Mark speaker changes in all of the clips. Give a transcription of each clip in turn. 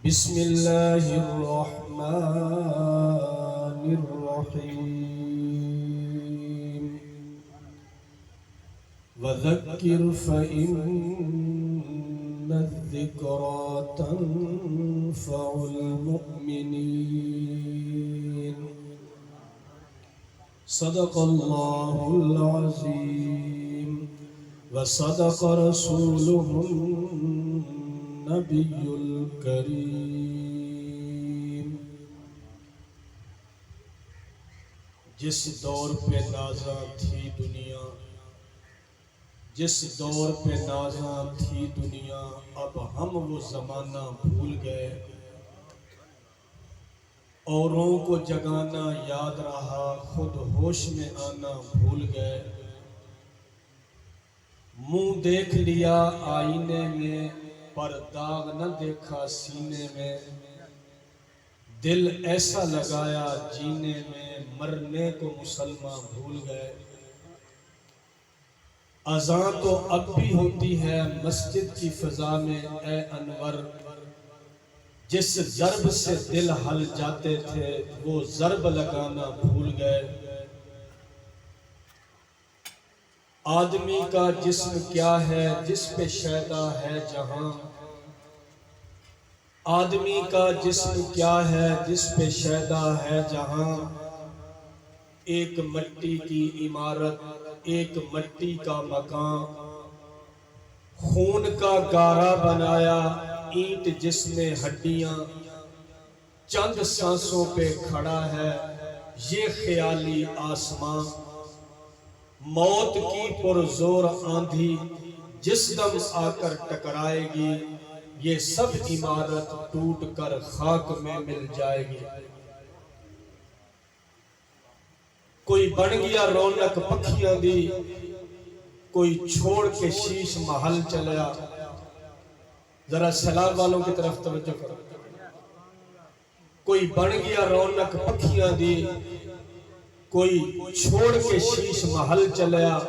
Speaker 1: بسم اللہ الرحمن الرحیم وذکر فإن الذکرى تنفع المؤمنین صدق اللہ العظیم وصدق رسوله النبی الکریم۔ جس دور پہ نازاں تھی دنیا، جس دور پہ نازاں تھی دنیا، اب ہم وہ زمانہ بھول گئے۔ اوروں کو جگانا یاد رہا، خود ہوش میں آنا بھول گئے۔ منہ دیکھ لیا آئینے میں، پر داغ نہ دیکھا سینے میں۔ دل ایسا لگایا جینے میں، مرنے کو مسلمان بھول گئے۔ اذان تو اب بھی ہوتی ہے مسجد کی فضا میں اے انور، جس ضرب سے دل ہل جاتے تھے وہ ضرب لگانا بھول گئے۔ آدمی کا جسم کیا ہے جس پہ شیدا ہے جہاں، آدمی کا جسم کیا ہے جس پہ شیدا ہے جہاں۔ ایک مٹی کی عمارت، ایک مٹی کا مکان، خون کا گارا بنایا اینٹ جس نے ہڈیاں۔ چند سانسوں پہ کھڑا ہے یہ خیالی آسمان۔ موت کی پرزور آندھی جس دم آ کر ٹکرائے گی، یہ سب عمارت ٹوٹ کر خاک میں مل جائے گی۔ کوئی بن گیا رونق پکھیاں دی، کوئی چھوڑ کے شیش محل چلیا۔ ذرا سیلاب والوں کی طرف توجہ کرو۔ کوئی بن گیا رونق پکھیاں دی، کوئی چھوڑ کے شیش محل چلیا۔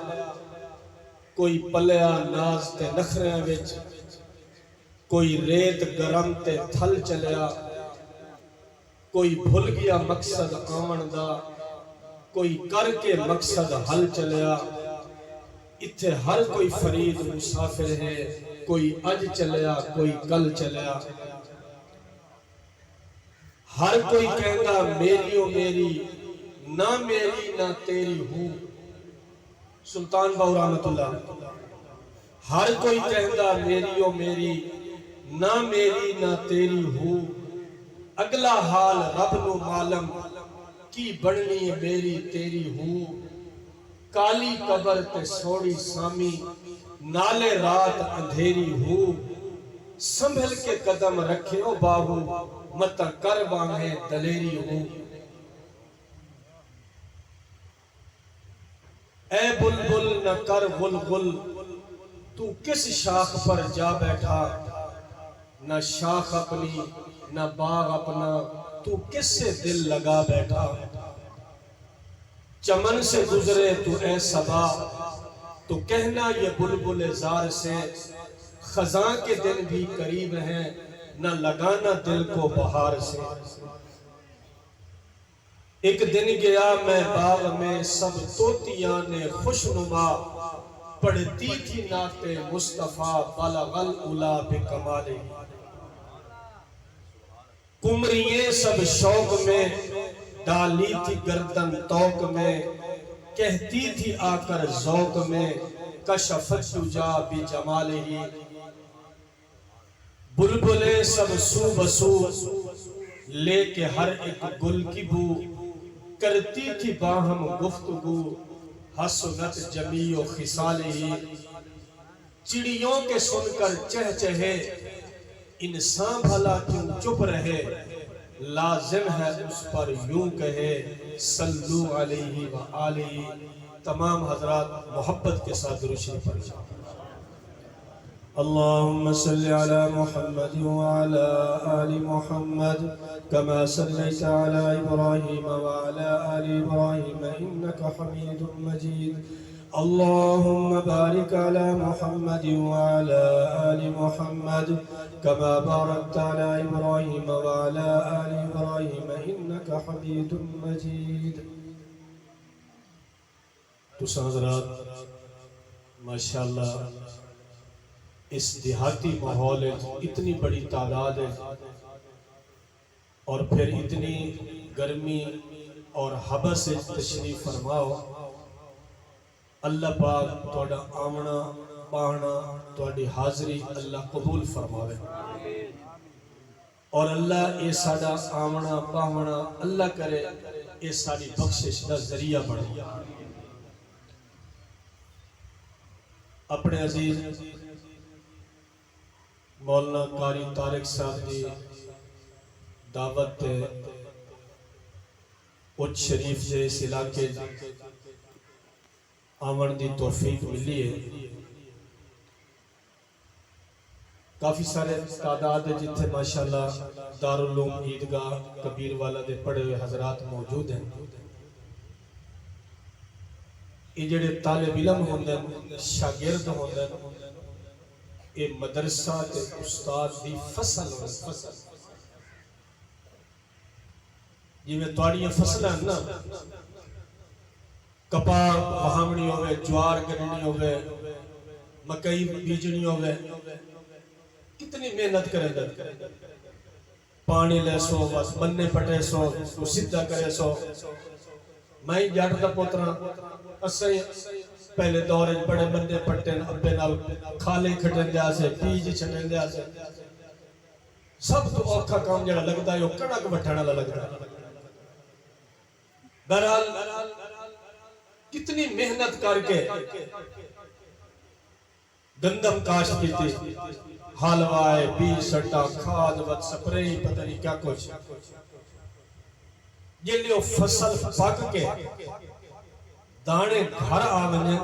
Speaker 1: کوئی پلیا ناز تے نخریاں وچ، کوئی ریت گرم تے تھل چلیا۔ کوئی بھول گیا مقصد آمن دا، کوئی کر کے مقصد حل چلیا۔ اتھے ہر کوئی فرید مسافر ہے، کوئی اج چلیا کوئی کل چلیا۔ ہر کوئی کہندا میری و میری، نہ میری نہ تیری ہوں۔ سلطان باہو رحمت اللہ۔ ہر کوئی کہندا میری و میری، نہ میری نہ تیری ہوں۔ اگلا حال رب نو معلوم، کی بڑھنی میری تیری ہوں۔ کالی قبر تے سوڑی سامی، نالے رات اندھیری ہوں۔ سنبھل کے قدم رکھے او باہو، متا کر باہیں دلیری ہوں۔ اے بلبل نہ کر غلغل، تو کس شاخ پر جا بیٹھا۔ نہ شاخ اپنی نہ باغ اپنا، تو کس سے دل لگا بیٹھا۔ چمن سے گزرے تو اے صبا، تو کہنا یہ بلبل زار سے۔ خزاں کے دن بھی قریب ہیں، نہ لگانا دل کو بہار سے۔ ایک دن گیا میں باغ میں، سب طوطیاں نے خوشنما پڑھتی تھی نعت مصطفیٰ، بلغ العلا بکمالہ۔ کمرییں سب شوق میں ڈالی تھی گردن توق میں، کہتی تھی آ کر ذوق میں کشفت تجا بجمالہ۔ بلبلیں سب سو بسو لے کے ہر ایک گل کی بو، کرتی تھی باہم گفتگو حسنت جمیع خصالہ۔ چڑیوں کے سن کر چہچہے انسان بھلا کیوں چپ رہے، لازم ہے اس پر یوں کہے صلو علیہ وآلہ۔ تمام حضرات محبت کے ساتھ درود شریف پڑھیں۔ اللهم صل على محمد وعلى آل محمد كما صليت على إبراهيم وعلى آل إبراهيم إنك حميد مجيد۔ اللهم بارك على محمد وعلى آل محمد كما باركت على إبراهيم وعلى آل إبراهيم إنك حميد مجيد. تساں حضرات ماشاءاللہ اس دیہاتی ماحول اتنی بڑی تعداد ہے اور پھر اتنی گرمی اور حبس سے تشریف فرماؤ. اللہ پاک توڑا آمنا پاہنا توڑی حاضری اللہ قبول فرماوے اور اللہ اے ساڑا آمنا پاہنا اللہ کرے اے ساڑی بخشش دا ذریعہ بڑھے. اپنے عزیز مولانا قاری طارق صاحب دی دعوت تے اچھ شریف سے اس علاقے آمن دی توفیق ملی ہے. کافی سارے تعداد جتھے ماشاءاللہ دارالعلوم عیدگاہ کبیر والا دے پڑھے ہوئے حضرات موجود ہیں. یہ جڑے طالب علم ہوندے شاگرد ہوندے یہ مدرسہ تے استاد دی فصل ہوندے. جی میں توڑی فصل ہیں نا کپا وہامنی ہوئے جوار گرنی ہوئے مکئی بیجنی ہوئے کتنی محنت کرے گا. پانی لے سو بس بننے پٹے سو سدھا کرے سو. میں جاٹ دا پوترا اسے پہلے دورے بڑے بندے پٹے ابے نال کھالے کھٹن دیا سے بیج چھٹن دیا سے سب تو اوکھا کام جڑا لگتا ہے وہ کڑک بٹھانا لگتا ہے. بہرحال کتنی محنت کر کے گندم کاشت کی تھی حالوائے بیج سٹا کھاد وقت سپرے پتہ نہیں کیا کچھ یہ لیو فصل پاک کے دانے گھر آگنے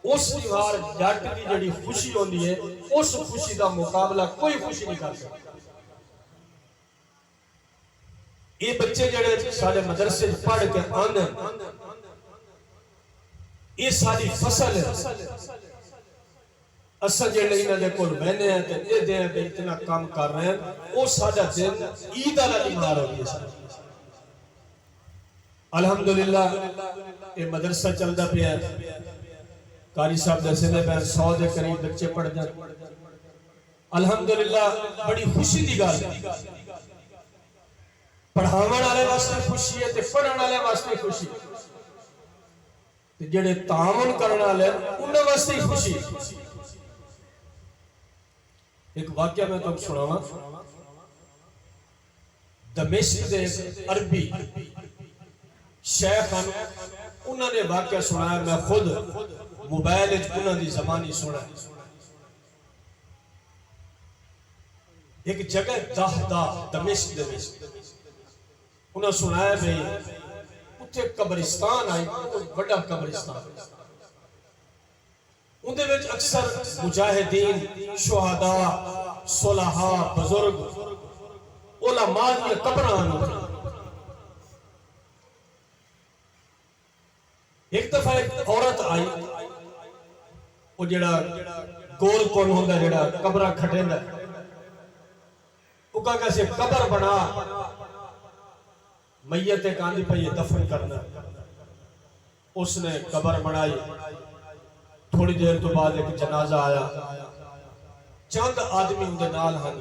Speaker 1: اس دیوار جاٹ کی جڑی خوشی ہوندی ہے اس خوشی دا مقابلہ کوئی خوشی نہیں کر سکتا. یہ بچے جڑے سارے مدرسے پڑھ کے آنے یہ ساری فصل ہے. اصل جڑے انہاں دے کول بہنے ہیں تے یہ دے ہیں اتنا کام کر رہے ہیں وہ ساڈا دن عید والا بیمار ہو گیا. الحمدللہ یہ مدرسہ چلدا پیا ہے. قاری صاحب دسے نے 100 دے قریب بچے پڑھ جان. الحمدللہ بڑی خوشی دی گل ہے. پڑھاون والے واسطے خوشی ہے تے پڑھن والے واسطے خوشی ہے. جڑے تعاون کرنا لے انہاں واسطے ہی خوشی. ایک واقعہ میں تم سناواں. دمشق دے عربی شیخ انہوں نے واقعہ سنایا. میں خود موبائل انہوں دی زبانی سنا. ایک جگہ دہدا دمشق دے انہوں سنایا بھئی قبرستان آئی بڑا قبرستان اندے وچ اکثر مجاہدین شہداء صلحاء بزرگ علماء دی قبران ہوتی. ایک دفعہ ایک عورت آئی وہ جڑا گول کون ہوندا جڑا قبرہ کھٹیندا وہ کہا کہ قبر بنا میت کاندی پہ یہ دفن کرنا. اس نے قبر بنائی. تھوڑی دیر تو بعد ایک جنازہ آیا. چند آدمی اندے نال ہن.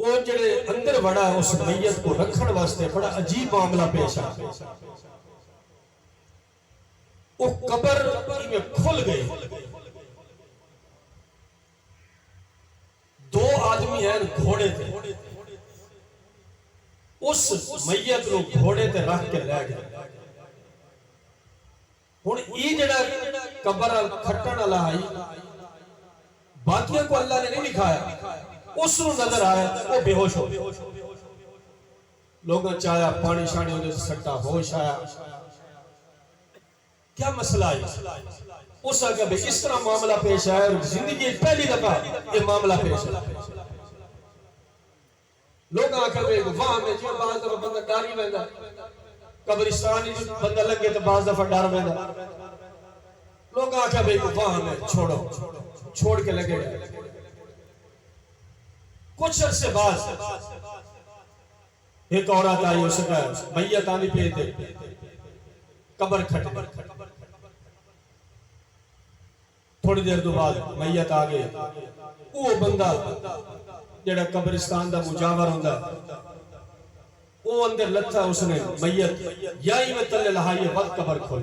Speaker 1: وہ جڑے اندر بڑا ہے اس میت کو رکھن واسطے بڑا عجیب معاملہ پیش آ. وہ قبر میں کھل گئی. 2 آدمی ہیں گھوڑے تھے. اس میت کو گھوڑے تے رکھ کے لے گئے. ہن یہ جڑا قبر کھٹن والا ہے باقیوں کو اللہ نے نہیں دکھایا. اس کو نظر آیا وہ بے ہوش ہو گیا. لوگوں چاہیا پانی شانی ہونے سے سٹا ہوش آیا. کیا مسئلہ ہے؟ اس آگے بھی اس طرح معاملہ پیش آیا. زندگی پہلی دفعہ یہ معاملہ پیش آیا. لوگ آکھا بے وہاں میں جو بعض دفعہ بندہ ڈاری ویندا قبرستان بندہ لگے تو بعض دفعہ ڈر ویندا لوگ آکھا بھئی وہاں ہے چھوڑو چھوڑ کے لگے گئے کچھ عرصے بعد ایک عورت آئی اس کا میت آنی پہ دے قبر کھٹ تھوڑی دیر دو بعد میت آگئے وہ بندہ جڑا قبرستان دا مجاور ہوندا وہ اندر لتھا اس نے میت یائی میں تلے لہائی وقت قبر کھول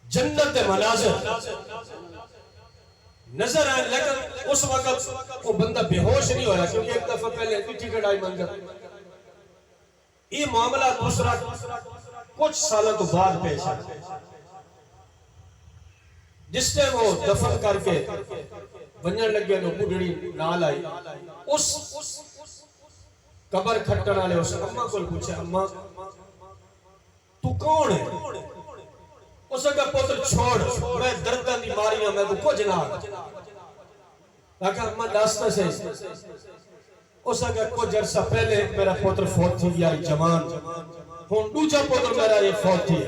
Speaker 1: جنت مناظر نظر آئے لیکن اس وقت وہ بندہ بے ہوش نہیں ہویا کیونکہ ایک دفعہ پہلے ٹکٹ آئی منظر یہ معاملہ دوسرا کچھ سالوں تو بعد پیش آئے جس نے وہ دفن کر کے ونجن لگے تو بڑھڑی نال آئی اس قبر کھٹن والے اس اماں کو پوچھے اماں تو کون ہے اس کا پتر چھوڑ میں درداں دی ماریاں میں کو کچھ نہ کہا اماں داستا سے اس کا کچھ عرصہ پہلے میرا پتر فوت تھی یا جوان ہن دوجا پتر میرا یہ فوت تھی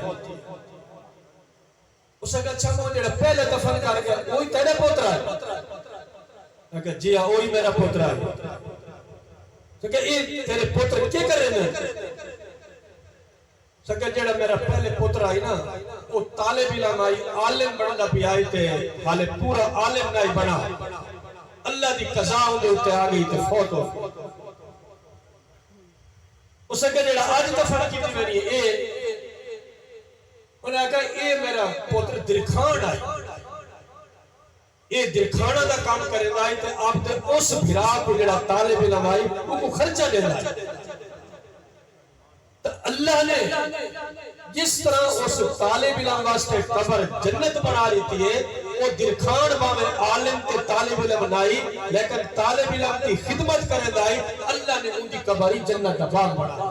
Speaker 1: اس کا اچھا مو جڑا پہلے دفن کر گیا وہی تیرے پتر ہے کہا جی ہاں وہی میرا پتر ہے کہ یہ تیرے پتر کیا کر رہے ہیں سکہ جڑا میرا پہلے پتر آئی نا وہ طالب علم آئی عالم بڑھنا بھی آئی تے حالے پورا عالم نہیں بنا اللہ دی قضاء ہوں دے ہوتے آگئی تے فوت ہو اس سکہ جڑا آج دفن کی تھی میری انہوں نے کہا اے میرا پتر درکھان آئی یہ درکھانا دا کام کرے آئی تے آپ تے اس بھرا کو جڑا طالب علم آئی وہ کو خرچہ دے آئی تو اللہ نے جس طرح اس طالب علم واسطے قبر جنت بنا لیتی ہے وہ درکھان باوے عالم تے طالب علم بنائی لیکن طالب علم کی خدمت کرے دائی اللہ نے ان کی قبری جنت کا باغ بنا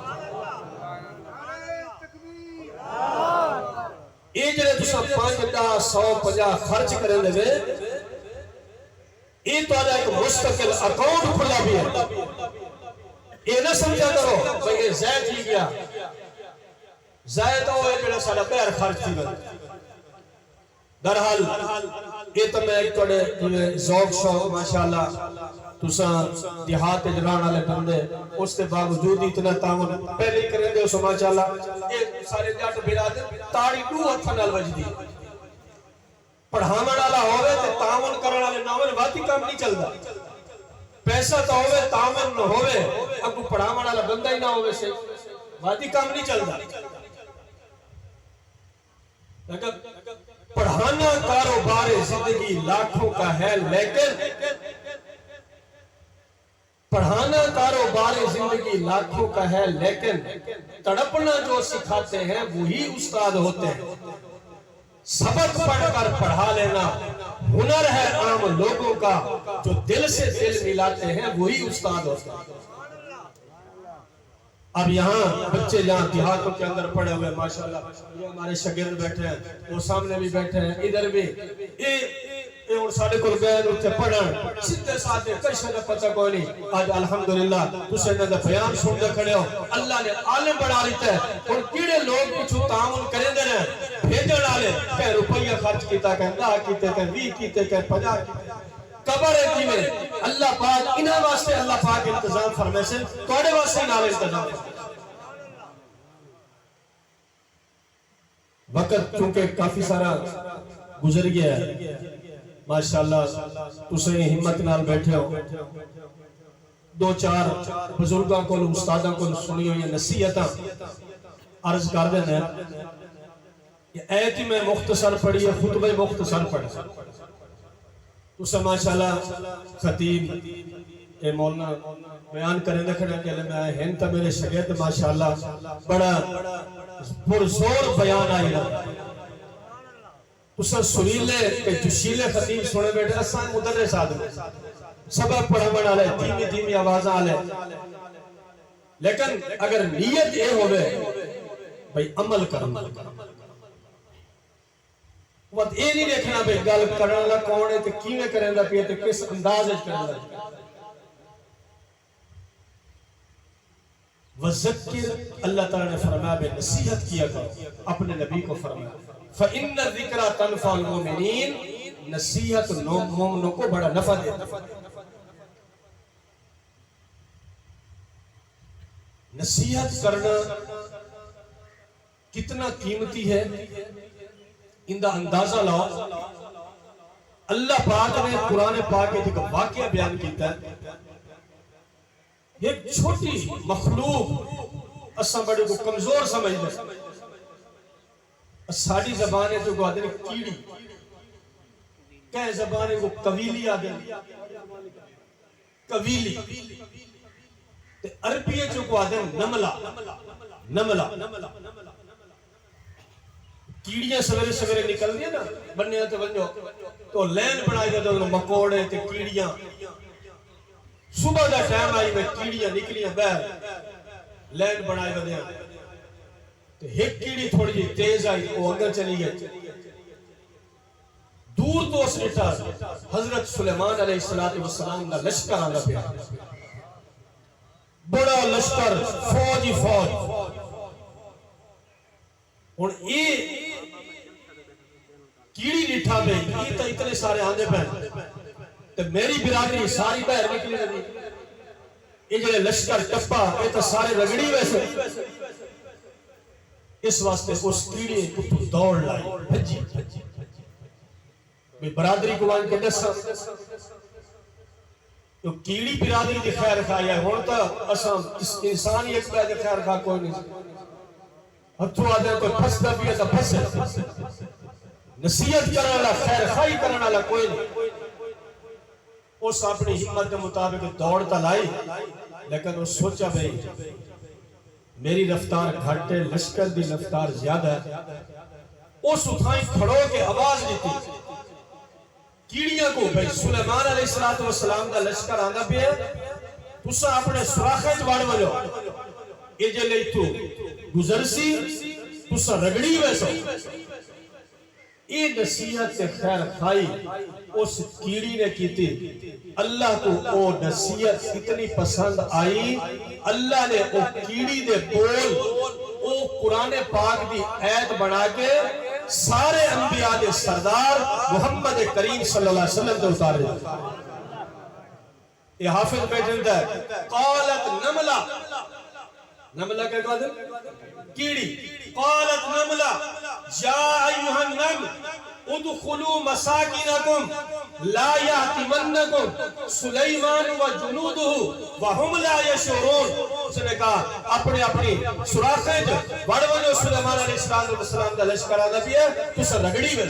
Speaker 1: یہ جنہیں تسا 500-150 خرچ کریں دے یہ تو آجا ایک مستقل اکاؤنٹ کھلا بھی ہے یہ نہ سمجھا کرو بھئی یہ زید ہی گیا زید ہوئے جڑا ساڑھا پیر خرچ تھی گئے درحال یہ تو میں ایک توڑے ذوق شوق ماشاءاللہ تسا دیہات جنان والے بندے اس کے باوجود اتنا تعاون پہلے ہی کریں دے اس ماشاءاللہ ایک سارے جاٹ برادر تاڑی دو ہتھا نال وجدی پڑھاون والا ہوئے تے تعاون کرنے والے ناول واقعی کام نہیں چلدا پیسہ تو ہوئے تعاون نہ ہوئے اب پڑھاون والا بندہ ہی نہ ہوئے سے واقعی کام نہیں چلدا پڑھانا کاروبار زندگی لاکھوں کا ہے لیکن پڑھانا کاروبار زندگی لاکھوں کا ہے لیکن تڑپنا جو سکھاتے ہیں وہی استاد ہوتے ہیں سبق پڑھ کر پڑھا لینا ہنر ہے عام لوگوں کا جو دل سے دل ملاتے ہیں وہی استاد ہوتے ہیں اب یہاں بچے جہاں دیہاتوں کے اندر پڑے ہوئے ماشاءاللہ یہ ہمارے شاگرد بیٹھے ہیں وہ سامنے بھی بیٹھے ہیں ادھر بھی یہ اور ساڑھے کل گئے نوٹے پڑھن سدھے ساتھے کشے نہ پتہ کوئی نہیں آج الحمدللہ تسے نہ بیان سن دے کھڑے ہو اللہ نے عالم بڑھا لیتا ہے اور کیڑے لوگ کچھ تعاون کریں دے رہے بھیجن والے کہ روپیہ خرچ کیتا کہ 10 کیتے کہ 20 کیتے کہ 50 کیتے قبر ہے کی میں اللہ پاک انہاں واسطے اللہ پاک انتظام فرمائے سے توڑے واسطے نال انتظام وقت چونکہ کافی سارا گزر گیا ہے ماشاءاللہ تسے ہمت نال بیٹھے ہو 2-4 بزرگاں کو استاداں کو سنی ہوئی نصیحتاں عرض کر دینا یہ ایت ہی میں مختصر پڑھی ہے خطبہ مختصر پڑھی تسے ماشاءاللہ خطیب اے مولانا بیان کریں دکھنے کے لئے میں آئے ہیں تا میرے شاگرد ماشاءاللہ بڑا پرزور بیان آئی رہا تسا سریلے کہ جشیلے خطیب سنے بیٹھے اسان مدرس آدم سبب پڑھا بڑھا لے دھیمی دھیمی آوازاں آلے لیکن اگر نیت یہ ہوئے بھئی عمل کرنا وقت یہ نہیں دیکھنا بھئی گل کرنا لگا کون ہے کہ کیویں کریں دا پیے تے کس انداز ہے کریں دا وذکر، اللہ تعالیٰ نے فرمایا بے نصیحت کیا کرو، اپنے نبی کو فرمایا فَإِنَّ الذِّكْرَ تَنْفَعُ الْمُؤْمِنِينَ، نصیحت مومنوں کو بڑا نفع دیتا ہے۔ نصیحت کرنا کتنا قیمتی ہے ان دا اندازہ لاؤ۔ اللہ پاک نے قرآن پاک ایک واقعہ بیان کیتا ہے، ایک چھوٹی مخلوق اساں بڑے کو کمزور سمجھتے، ساری زبان ہے جو کو آدھے کیڑی، کہہ زبان ہے وہ قویلی آدھے قویلی، تے عربی ہے جو کو آدھے نملہ نملہ، کیڑیاں سویرے سویرے نکل دیا نا بننے آتے بنجو تو لین بنائی گئے تو مکوڑے تے کیڑیاں، صبح دا ٹائم آئی میں کیڑیاں نکلیاں بہر لین بنائی گئے تو ایک کیڑی تھوڑی جی تیز آئی وہ اندر چلی گئی، دور تو اس نٹا حضرت سلیمان علیہ السلام کا لشکر آنا پیا، بڑا لشکر فوج ہی فوج، اور یہ کیڑی نٹھا بے یہ تو اتنے سارے آندے پہ تو میری برادری ساری بہر نکلی لگی، یہ جلے لشکر ٹپا یہ تو سارے رگڑی ویسے، اس واسطے اس کیڑی کو دوڑ لائی بھجی برادری کو وہاں کے دسا تو کیڑی برادری کی خیر کھائی ہے، ہوتا انسانی ایک پہ خیر کھا کوئی نہیں، ہتھو آدھے کوئی پھس دا بھی ہے تو پھس ہے، نصیحت کرنا والا خیر خائی کرنا والا کوئی نہیں، اس اپنی ہمت کے مطابق دوڑتا لائی، لیکن وہ سوچا بھئی میری رفتار گھٹے لشکر دی رفتار زیادہ ہے، اس اٹھائیں کھڑو کے آواز دیتی کیڑیاں کو بھئی سلیمان علیہ السلام کا لشکر آندہ بھی ہے، تسا اپنے سراخے جوڑ بجو یہ جے لئی تو گزر سی تسا رگڑی ویسو، یہ نصیحت سے خیر خائی اس کیڑی نے کی تھی، اللہ کو وہ نصیحت اتنی پسند آئی، اللہ نے وہ کیڑی دے بول وہ قرآن پاک دی آیت بنا کے سارے انبیاء دے سردار محمد کریم صلی اللہ علیہ وسلم دے اتارے، یہ حافظ بیٹھندا ہے قالت نملہ، نملہ کیا کہا دے کیڑی، قالت نملہ یا ایوہ النمل ادخلوا مساکنکم لا یحتمنکم سلیمان و جنودہ وہم لا یشعرون، اس نے کہا اپنے اپنی سراخیں جو بڑھ وجہ سلیمان علیہ السلام کا لشکر آدھا بھی ہے تو سر رگڑی میں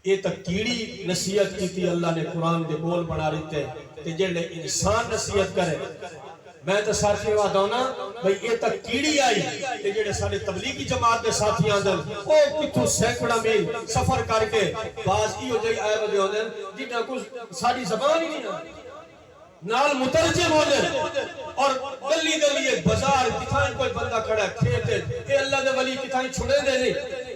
Speaker 1: یہ تک کیڑی نصیحت کی تھی، اللہ نے قرآن دے بول بنا رہتے کہ جنہیں انسان نصیحت کرے، میں تو ساتھی وہاں دونا بھئی یہ تک کیڑی آئی کہ جنہیں سارے تبلیغی جماعت دے ساتھی آندن او کتھو سینکڑا میل سفر کر کے باز ہی ہو جائی آئے بجے ہوندن جنہیں کچھ ساری زبان ہی نہیں آئی نال مترجم ہو جائے اور گلی گلی ایک بازار کتھائیں کوئی بندہ کھڑا ہے کھیتے اے اللہ دے ولی کتھائیں چھڑے دے نہیں،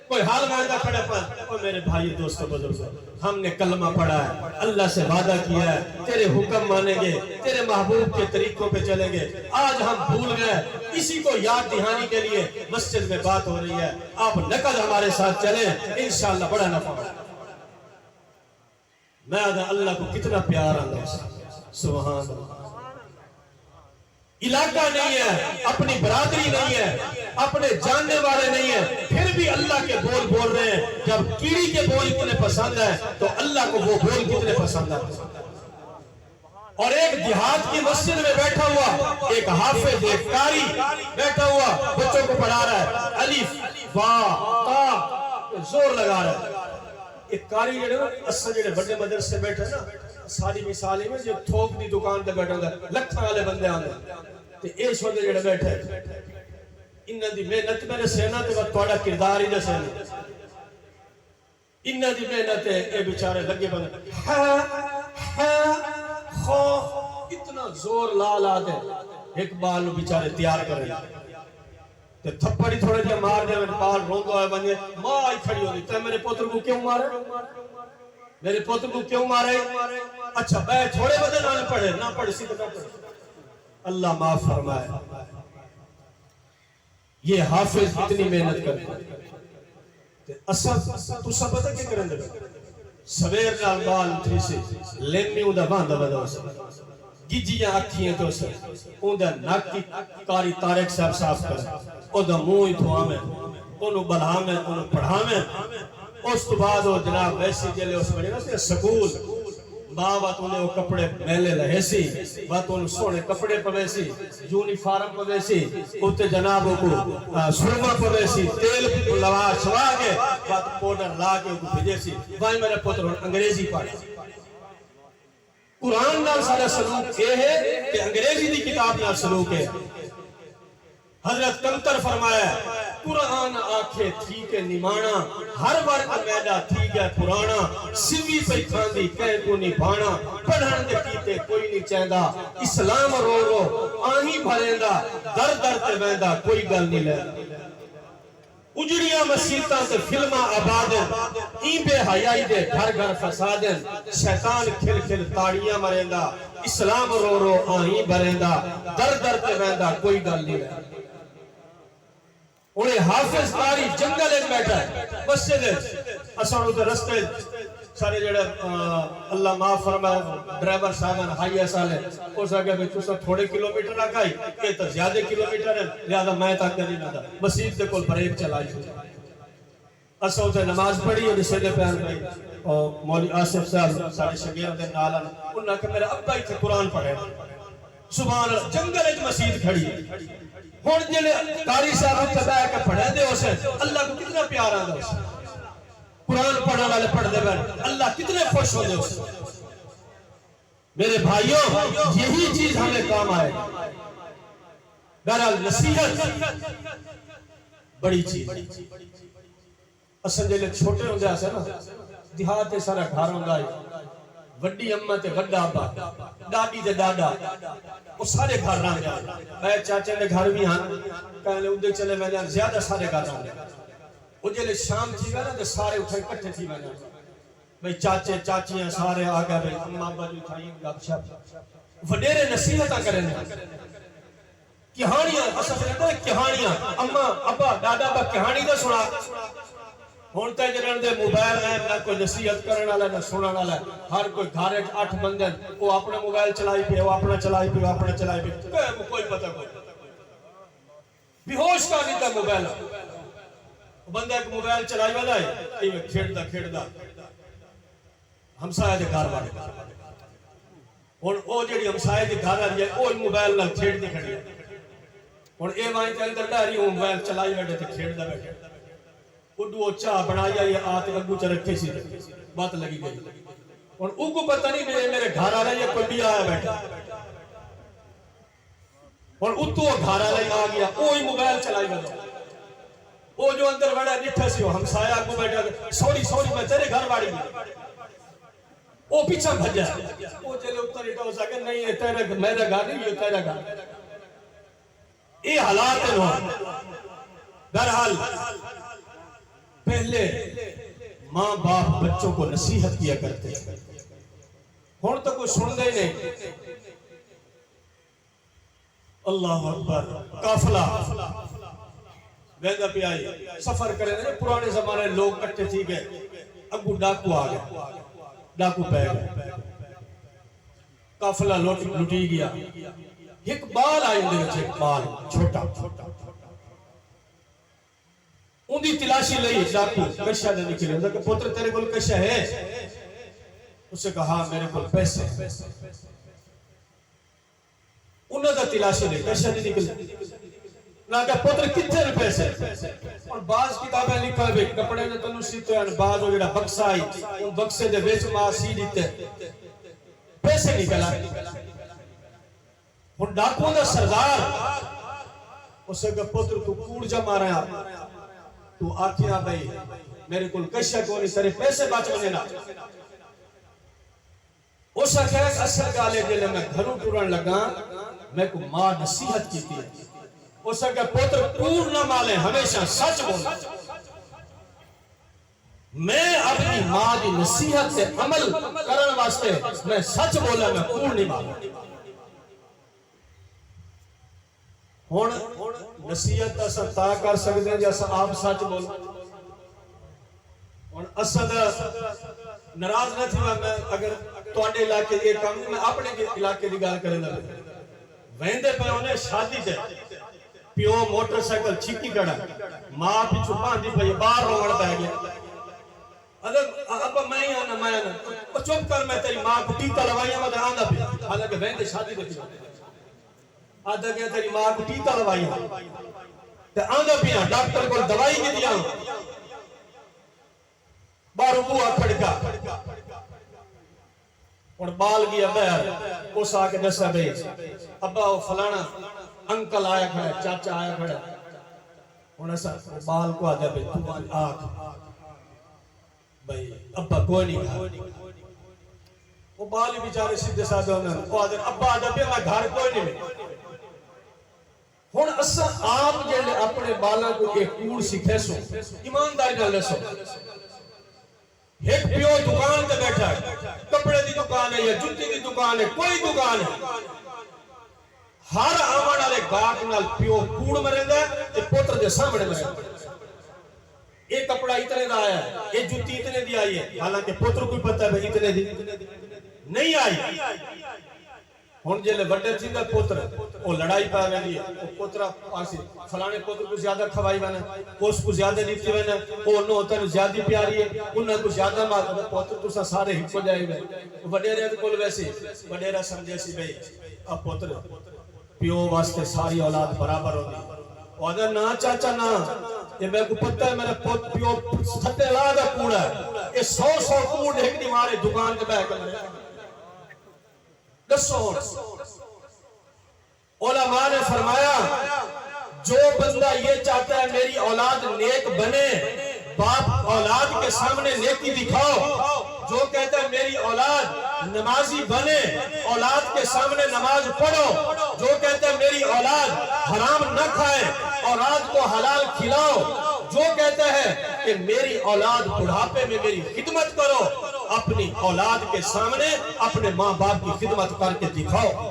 Speaker 1: کوئی حال وعدہ کھڑے پر اور میرے بھائی دوستو بزرگوں ہم نے کلمہ پڑھا ہے، اللہ سے وعدہ کیا ہے تیرے حکم مانیں گے، تیرے محبوب کے طریقوں پہ چلیں گے، آج ہم بھول گئے، اسی کو یاد دہانی کے لیے مسجد میں بات ہو رہی ہے، آپ نقد ہمارے ساتھ چلیں انشاءاللہ بڑا نفع ہے۔ میں اللہ کو کتنا پیار اللہ سبحان اللہ، علاقہ نہیں ہے، اپنی برادری نہیں ہے، اپنے جاننے والے نہیں ہیں، پھر بھی اللہ کے بول بول رہے ہیں، جب کیڑی کے بول کتنے پسند ہیں تو اللہ کو وہ بول کتنے پسند ہیں۔ اور ایک دیہات کی مسجد میں بیٹھا ہوا ایک حافظ ایک قاری بیٹھا ہوا بچوں کو پڑھا رہا ہے، الف با تا زور لگا رہا ہے، ایک قاری جڑے اصل جڑے بڑے مدرسے بیٹھے نا ساری مثالی میں جو تھوک دی دکان تے بیٹھا ہوندا لکھاں والے بندے آندے تے اس وقت جڑے بیٹھے انہاں دی محنت میرے سینا تے تہاڈا کردار ہی دسے انہاں دی محنت ہے اے بیچارے لگے بندے خو اتنا زور لا لا دے ایک بال نو بیچارے تیار کر رہے تے تھپڑی تھوڑے جے مار دے بال روندو ہے بندے ماں ہی کھڑی ہوندی تے میرے پتر کو کیوں مارے، میرے پتر کو کیوں مارے، اچھا بے تھوڑے بدل نہ پڑھے نہ پڑھ سی نہ پڑھ اللہ معاف فرمائے. یہ حافظ اتنی محنت کرتے تو سب پتہ کیا کریں دے سویر نال بال اٹھی سے لیمی اندہ باندھا بدا سے گجیاں اکھیاں تو سے اندہ ناک کی کاری تارک صاحب صاف کر اندہ موئی دھوا میں انہوں بلہا میں انہوں پڑھا میں اس تو بعد وہ جناب ویسی جلے اس بڑے نا سکول ماں بات انہیں وہ کپڑے میلے رہے سی بات انہیں سونے کپڑے پوے سی یونیفارم پوے سی اتے جنابوں کو سرما پوے سی تیل لوا شوا کے بات پوڈر لا کے کو بھیجے سی بھائی میرے پتر انگریزی پڑھے. قرآن نال سارا سلوک یہ ہے کہ انگریزی دی کتاب نال سلوک ہے. حضرت کمتر فرمایا قرآن آنکھیں تھی کے نمانا ہر ورک میدہ تھی گیا پرانا سوی پہ کھاندی کہیں کو نہیں بھانا پڑھن دے کیتے کوئی نہیں چاہندہ اسلام رو رو آہی بھریندہ در در تے ویندہ کوئی گل نہیں لیندہ. اجڑیاں مسیطاں تے فلمہ آبادن این بے حیائی دے گھر گھر فسادن شیطان کھل کھل تاڑیاں مریندہ اسلام رو رو آہی بھریندہ در در تے ویندہ کوئی گل نہیں لیندہ. انہیں حافظ قاری جنگل ایک بیٹھا ہے مسجد اسانو تے رستے سارے جڑے اللہ معاف فرمائے ڈرائیور صاحبان ہائی ایسا لے اس آگے بھی تو سب تھوڑے کلومیٹر آگائی کہ تو زیادہ کلومیٹر ہے لہذا میں تک نہیں نہ دا مسجد دے کول بریک چلائی ہوئی اسانو تے نماز پڑھی اور اسے دے پیان گئی اور مولی آصف صاحب سارے شگیر دے نالا انہاں کہ میرے ابا ہی تھے قرآن پڑھے سبحان اللہ جنگل ایک مسجد کھڑی ہے. ہون جلے قاری صاحب تباہ کے پڑھے دے اسے اللہ کو کتنا پیار آدھا اسے قرآن پڑھنے والے پڑھ دے بین اللہ کتنے خوش ہو دے اسے. میرے بھائیوں یہی چیز ہمیں کام آئے بہرحال نصیحت بڑی چیز اصل جلے چھوٹے ہوں جائے نا دیہاتے سارا گھر ہوں گائی وڈی امت وڈا ابا ڈاڈی دے ڈاڈا وہ سارے گھر رہاں جائے میں چاچے نے گھر بھی ہاں کہنے ادھے چلے میں جان زیادہ سارے گھر رہاں جائے وہ جلے شام تھی گا نا تو سارے اٹھائے کٹھے تھی میں جان بھئی چاچے چاچیاں سارے آگا بھئی اممہ ابا جو تھائیں گپ شپ وڈیرے نصیحتاں کریں کہانیاں اصل رہتا ہے کہانیاں اممہ ابا ڈاڈا با کہانی دا سنا ہونتا ہے جنہاں دے موبائل ہے نہ کوئی نصیحت کرنا ہے نہ سننا ہے ہر کوئی گھارے 8 بندن وہ اپنا موبائل چلائی پہ وہ اپنا چلائی پہ وہ اپنا چلائی پہ کوئی پتہ کوئی بے ہوش کا نہیں تھا موبائل بندہ ایک موبائل چلائی والا ہے یہ کھیڑ دا ہمسایہ دے گھر والے اور وہ جڑی ہمسایہ دے گھر والی ہے وہ موبائل نال کھیڑ دی کھڑی ہے اور اے وہاں کے اندر ڈاری وہ موبائل چلائی بیٹھے تے کھیڑ دا بیٹھے اڈو چاہ بنایا یہ آتے اگو چا رکھے سی بات لگی گئی اور او کو پتہ نہیں میرے گھر آ رہا ہے یہ کوئی بھی آیا بیٹھا اور اتو گھر آ رہا آ گیا اوہی موبائل چلائی گا او جو اندر بڑا نٹھا سی ہو ہمسایہ کو بیٹھا سوری میں تیرے گھر باڑی گیا او پیچھا بھجا او چلے اتر اٹھا ہو سکے نہیں یہ تیرے میرے گھر نہیں یہ تیرے گھر یہ حالات ہیں بہرحال پہلے ماں باپ بچوں کو نصیحت کیا کرتے ہیں ہون تو کوئی سن دے نہیں اللہ اکبر قافلہ ویدہ پہ آئی سفر کرے دے پرانے زمانے لوگ کٹے تھی گئے اگو ڈاکو آ گئے ڈاکو پہ گئے قافلہ لٹی گیا ایک بال آئی اندھے بچے ایک بال چھوٹا اندھی تلاشی لئی ڈاکو کشہ نے نکلے اندھا کہ پتر تیرے کل کشہ ہے اس سے کہا میرے کل پیسے انہوں نے تلاشی لئی کشہ نے نکلے نہ کہ پتر کتنے روپے سے اور بعض کتابیں لکھا ہے کپڑے نے تنو سیتے ہیں بعض وہ جڑا بکس آئی ان بکسے دے ویچ ماں سی دیتے پیسے نکلا اور ڈاکوں دا سردار اس سے کہ پتر تو کوڑ جمع رہا تو آکھیا بھئی میرے کل کشہ کو نہیں سارے پیسے باچ مجھے نہ اس سے کہا کہ اثر گالے جلے میں گھروں ٹورن لگا میں کو ماں نصیحت کی تھی اس سے کہا پتر کوڑ نہ مالے ہمیشہ سچ بولے میں اپنی ماں دی نصیحت سے عمل کرن واسطے میں سچ بولا میں کوڑ نہیں مالا ہن نصیحت اساں تا کر سکدے ہیں جے آپ سچ بول. ہن اسد ناراض نہ تھی میں اگر تواڈے علاقے یہ کام میں اپنے علاقے دی گل کرے لگا ویندے پے انہیں شادی تے پیو موٹر سائیکل چھکی کڑا ماں پیچھے باندھی پئی باہر روڑ پہ گیا. ابا میں آنا چپ کر میں تیری ماں کو ٹیکا لوایا میں آندا پیا حالانکہ ویندے شادی تے آدھا گیا تیری ماں کو ٹیکا لوایا تے آندا پیا ڈاکٹر کو دوائی کی دیا بارو بوا کھڑکا اور بال گیا بہر اس آکے دسا بھئی ابا وہ فلانا انکل آیا کھڑا چاچا آیا کھڑا انہوں نے بال کو آدھا بھئی تو آکھ بھئی ابا کوئی نہیں کھا وہ بال ہی بیچارے سیدھے ساتھ وہ آدھا ابا آدھا بھئی میں گھر کوئی نہیں میں ہون اسا آپ جلے اپنے بالا کو ایک کوڑ سکھے سو ایمانداری نہ لے سو ایک پیو دکان تے بیٹھا ہے کپڑے دی دکان ہے یا جوتی دی دکان ہے کوئی دکان ہے ہر آمن والے گاہک نال پیو کوڑ مرے ہے تے پوتر دے سامنے مرے یہ کپڑا اتنے دا آیا ہے یہ جوتی اتنے دی آئی ہے حالانکہ پوتر کو پتہ ہے اتنے دی نہیں آئی. ہن جے بڑے تھی دا پوتر وہ لڑائی پا گئی ہے وہ پوترا پاسی فلانے پوتر کو زیادہ کھوائی بنا اس کو زیادہ دیتی بنا وہ نو ہوتا ہے زیادہ پیاری ہے انہاں کو زیادہ مار پوتر تو سارے ہک ہو جائے گا وڈیرے کول ویسے وڈیرا سمجھے سی بھئی اب پوتر پیو واسطے ساری اولاد برابر ہوگی اور نہ چاچا نہ یہ میں کو پتہ ہے میرا پیو سٹے لا دا کوڑا ہے یہ 100 کوڑ ایک دی مارے دکان تے بیٹھ کے دسو. علماء نے فرمایا جو بندہ یہ چاہتا ہے میری اولاد نیک بنے باپ اولاد کے سامنے نیکی دکھاؤ جو کہتا ہے میری اولاد نمازی بنے اولاد کے سامنے نماز پڑھو جو کہتا ہے میری اولاد حرام نہ کھائے اولاد کو حلال کھلاؤ جو کہتا ہے کہ میری اولاد بڑھاپے میں میری خدمت کرو اپنی اولاد کے سامنے اپنے ماں باپ کی خدمت کر کے دکھاؤ.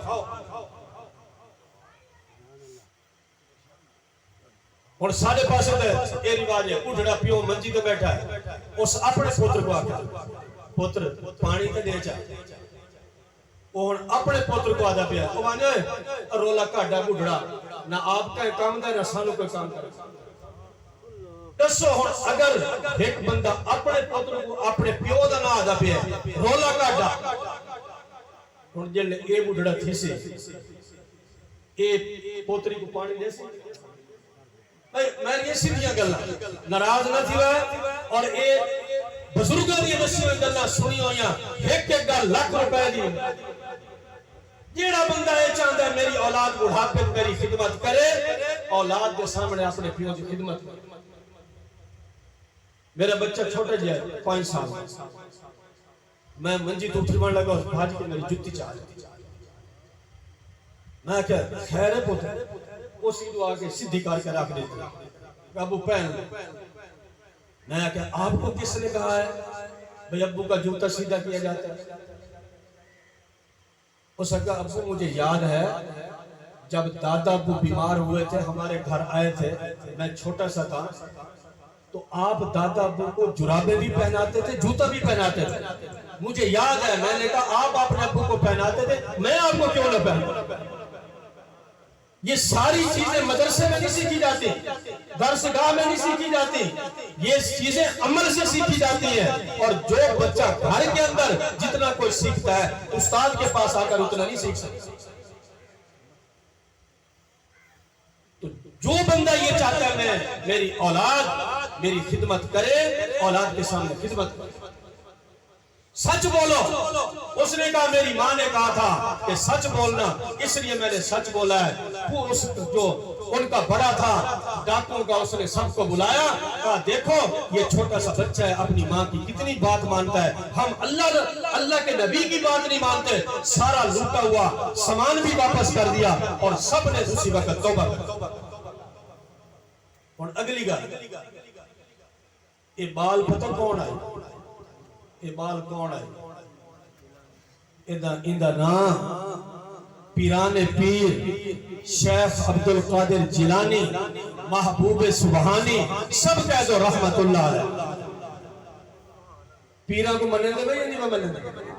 Speaker 1: اور سارے پاسے دے یہ رواج ہے اٹھڑا پیو منجی تے بیٹھا ہے اس اپنے پوتر کو آکھا پوتر پانی تے دے چاہ وہ اپنے پوتر کو آدھا پیا وہ آنے رولا کاڑا اٹھڑا نہ آپ کا کام دا نہ سانو کوئی کام کرے دسو ہن اگر ایک بندہ اپنے پوتر کو اپنے پیو دا نہ آدھا پیا رولا کاڑا ہن جے اے اٹھڑا تھی سے اے پوتری کو پانی دے سے میں یہ سیدھیاں گلاں ناراض نہ تھی اور اے بزرگاں دی دسیاں گلاں سنی ہویاں ایک ایک گل لاکھ روپے دی جیڑا بندہ یہ چاہتا ہے میری اولاد بڑھاپے میں میری خدمت کرے اولاد کے سامنے اپنے پیو کی خدمت کرے. میرا بچہ چھوٹا جی ہے 5 سال میں منجی تو اٹھوان لگا اور بھاج کے میری جُتی چاہ میں کہا خیر ہے پوتر اسی دعا کے سدھی کار کے رکھ دیتا ابو پہن میں کہا آپ کو کس نے کہا ہے بھئی ابو کا جوتا سیدھا کیا جاتا ہے اس نے کہا ابو مجھے یاد ہے جب دادا ابو بیمار ہوئے تھے ہمارے گھر آئے تھے میں چھوٹا سا تھا تو آپ دادا ابو کو جرابے بھی پہناتے تھے جوتا بھی پہناتے تھے مجھے یاد ہے میں نے کہا آپ اپنے ابو کو پہناتے تھے میں آپ کو کیوں نہ پہنوں یہ ساری چیزیں مدرسے میں نہیں سیکھی جاتی درسگاہ میں نہیں سیکھی جاتی یہ چیزیں عمل سے سیکھی جاتی ہیں اور جو بچہ گھر کے اندر جتنا کوئی سیکھتا ہے استاد کے پاس آ کر اتنا نہیں سیکھ سکتا. تو جو بندہ یہ چاہتا ہے میں میری اولاد میری خدمت کرے اولاد کے سامنے خدمت کرے سچ بولو اس نے کہا میری ماں نے کہا تھا کہ سچ بولنا اس لیے میں نے سچ بولا ہے جو ان کا بڑا تھا ڈاکوں کا اس نے سب کو بلایا کہا دیکھو یہ چھوٹا سا بچہ ہے اپنی ماں کی کتنی بات مانتا ہے ہم اللہ کے نبی کی بات نہیں مانتے سارا لوٹا ہوا سامان بھی واپس کر دیا اور سب نے اسی وقت توبہ کر اور اگلی گل یہ بال پتہ کون آئے یہ بال کون ہے اندہ نام پیران پیر شیخ عبد القادر جیلانی محبوب سبحانی سب کہہ دو رحمت اللہ علیہ. پیران کو مننے دے بھئی یا نہیں مننے دے؟